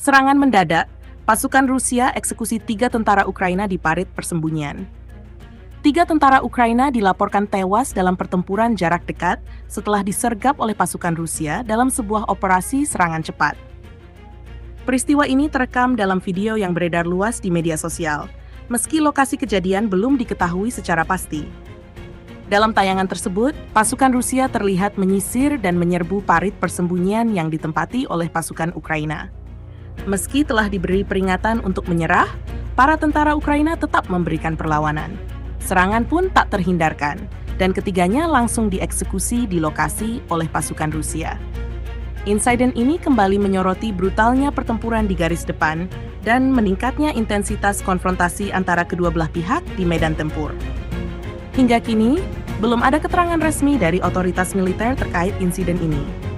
Serangan mendadak, pasukan Rusia eksekusi 3 tentara Ukraina di parit persembunyian. 3 tentara Ukraina dilaporkan tewas dalam pertempuran jarak dekat setelah disergap oleh pasukan Rusia dalam sebuah operasi serangan cepat. Peristiwa ini terekam dalam video yang beredar luas di media sosial, meski lokasi kejadian belum diketahui secara pasti. Dalam tayangan tersebut, pasukan Rusia terlihat menyisir dan menyerbu parit persembunyian yang ditempati oleh pasukan Ukraina. Meski telah diberi peringatan untuk menyerah, para tentara Ukraina tetap memberikan perlawanan. Serangan pun tak terhindarkan, dan ketiganya langsung dieksekusi di lokasi oleh pasukan Rusia. Insiden ini kembali menyoroti brutalnya pertempuran di garis depan dan meningkatnya intensitas konfrontasi antara kedua belah pihak di medan tempur. Hingga kini, belum ada keterangan resmi dari otoritas militer terkait insiden ini.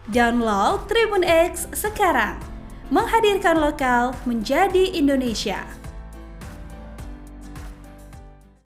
Download Tribun X sekarang, menghadirkan lokal menjadi Indonesia.